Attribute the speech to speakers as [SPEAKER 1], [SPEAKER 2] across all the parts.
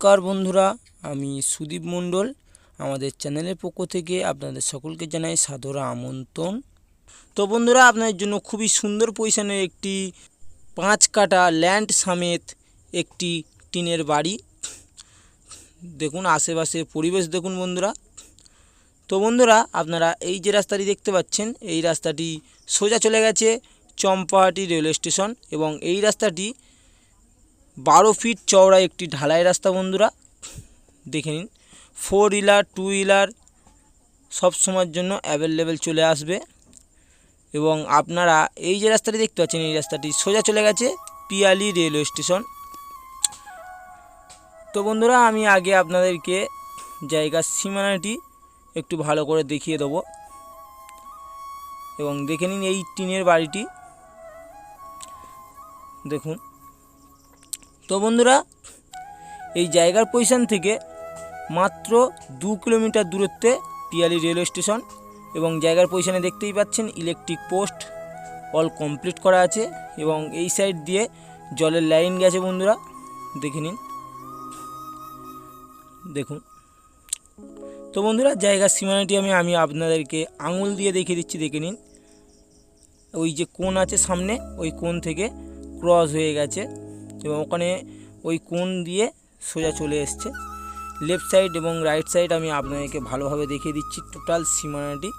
[SPEAKER 1] নমস্কার বন্ধুরা, আমি সুদীপ মণ্ডল। আমাদের চ্যানেলের পক্ষ থেকে আপনাদের সকলকে জানাই সাদর আমন্ত্রণ। তো বন্ধুরা, আপনাদের জন্য খুবই সুন্দর পজিশনের একটি 5 কাঠা ল্যান্ড সমেত একটি টিনের বাড়ি। দেখুন আশেপাশে পরিবেশ দেখুন বন্ধুরা। তো বন্ধুরা, আপনারা এই যে রাস্তাটি দেখতে পাচ্ছেন, এই রাস্তাটি সোজা চলে গেছে চম্পাহাটি রেলওয়ে স্টেশন এবং এই রাস্তাটি 12 ফিট চওড়া একটি ঢালাই রাস্তা বন্ধুরা। দেখে নিন, 4 হুইলার 2 হুইলার সব সময়ের জন্য অ্যাভেলেবেল চলে আসবে। এবং আপনারা এই যে রাস্তাটি দেখতে পাচ্ছেন, এই রাস্তাটি সোজা চলে গেছে পিয়ালি রেলওয়ে স্টেশন। তো বন্ধুরা, আমি আগে আপনাদেরকে জায়গার সীমানাটি একটু ভালো করে দেখিয়ে দেবো এবং দেখে নিন এই টিনের বাড়িটি দেখুন। তো বন্ধুরা, এই জায়গার পজিশন থেকে মাত্র 2 কিলোমিটার দূরত্বে পিয়ালি রেলওয়ে স্টেশন এবং জায়গার পজিশনে দেখতেই পাচ্ছেন ইলেকট্রিক পোস্ট অল কমপ্লিট করা আছে এবং এই সাইড দিয়ে জলের লাইন গেছে বন্ধুরা। দেখে নিন, দেখুন। তো বন্ধুরা, জায়গার সীমানাটি আমি আপনাদেরকে আঙুল দিয়ে দেখিয়ে দিচ্ছি। দেখে নিন, ওই যে কোণ আছে সামনে, ওই কোণ থেকে ক্রস হয়ে গেছে এবং ওখানে ওই কোণ দিয়ে সোজা চলে এসছে। লেফট সাইড এবং রাইট সাইড আমি আপনাদেরকে ভালোভাবে দেখিয়ে দিচ্ছি টোটাল সীমানাটি।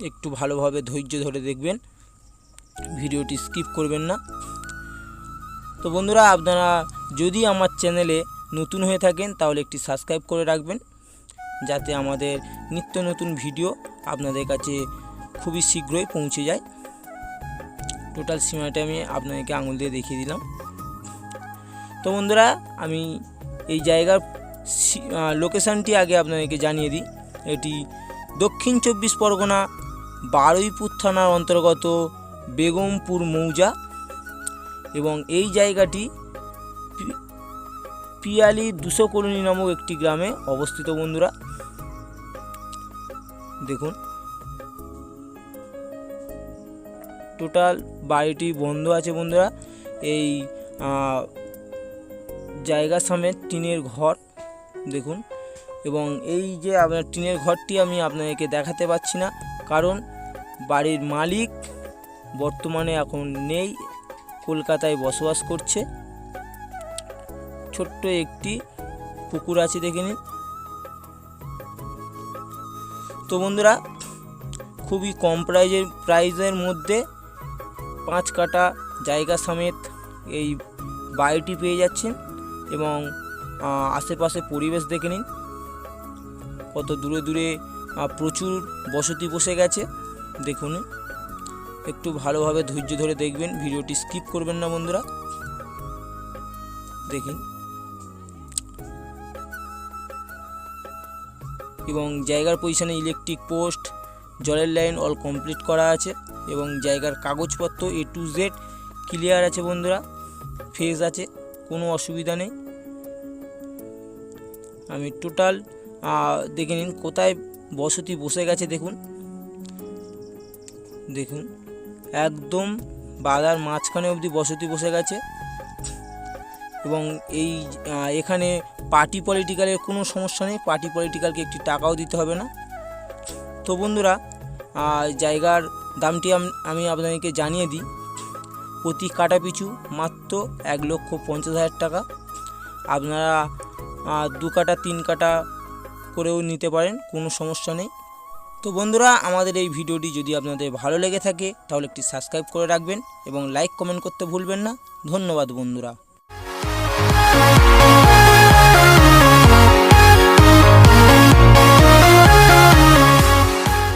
[SPEAKER 1] একটু ভালোভাবে ধৈর্য ধরে দেখবেন, ভিডিওটি স্কিপ করবেন না। তো বন্ধুরা, আপনারা যদি আমার চ্যানেলে নতুন হয়ে থাকেন তাহলে একটি সাবস্ক্রাইব করে রাখবেন, যাতে আমাদের নিত্য নতুন ভিডিও আপনাদের কাছে খুবই শীঘ্রই পৌঁছে যায়। টোটাল সীমানাটা আমি আপনাদেরকে আঙুল দিয়ে দেখিয়ে দিলাম। তো বন্ধুরা, আমি এই জায়গার লোকেশানটি আগে আপনাদেরকে জানিয়ে দিই। এটি দক্ষিণ 24 পরগনা বারুইপুর থানার অন্তর্গত বেগমপুর মৌজা এবং এই জায়গাটি পিয়ালি 200 কলোনি নামক একটি গ্রামে অবস্থিত বন্ধুরা। দেখুন, টোটাল বাড়িটি বন্ধ আছে বন্ধুরা। এই জায়গার সামনে টিনের ঘর দেখুন এবং এই যে আপনার টিনের ঘরটি আমি আপনাদেরকে দেখাতে পাচ্ছি না, কারণ বাড়ির মালিক বর্তমানে এখন নেই, কলকাতায় বসবাস করছে। ছোট্ট একটি পুকুর আছে, দেখে নিন। তো বন্ধুরা, খুবই কম প্রাইজের মধ্যে 5 কাঠা জায়গা সমেত এই বাড়িটি পেয়ে যাচ্ছেন এবং আশেপাশে পরিবেশ দেখে নিন, কত দূরে দূরে প্রচুর বসতি বসে গেছে। দেখুন, একটু ভালোভাবে ধৈর্য ধরে দেখবেন, ভিডিওটি স্কিপ করবেন না বন্ধুরা। দেখুন, এবং জায়গার পজিশনে ইলেকট্রিক পোস্ট, জলের লাইন অল কমপ্লিট করা আছে এবং জায়গার কাগজপত্র A to Z ক্লিয়ার আছে বন্ধুরা, ফ্রেশ আছে, কোনো অসুবিধা নেই। আমি টোটাল দেখে নিন কোথায় বসতি বসে গেছে। দেখুন দেখুন, একদম বাজার মাঝখানে অবধি বসতি বসে গেছে এবং এখানে পার্টি পলিটিক্যালের কোনো সমস্যা নেই, পার্টি পলিটিক্যালকে একটি টাকাও দিতে হবে না। তো বন্ধুরা, জায়গার দামটি আমি আপনাদেরকে জানিয়ে দিই। প্রতি কাঠা পিছু মাত্র 1,50,000 টাকা। আপনারা 2 কাঠা 3 কাঠা করেও নিতে পারেন, কোনো সমস্যা নেই। তো বন্ধুরা, আমাদের এই ভিডিওটি যদি আপনাদের ভালো লেগে থাকে তাহলে একটি সাবস্ক্রাইব করে রাখবেন এবং লাইক কমেন্ট করতে ভুলবেন না। ধন্যবাদ বন্ধুরা।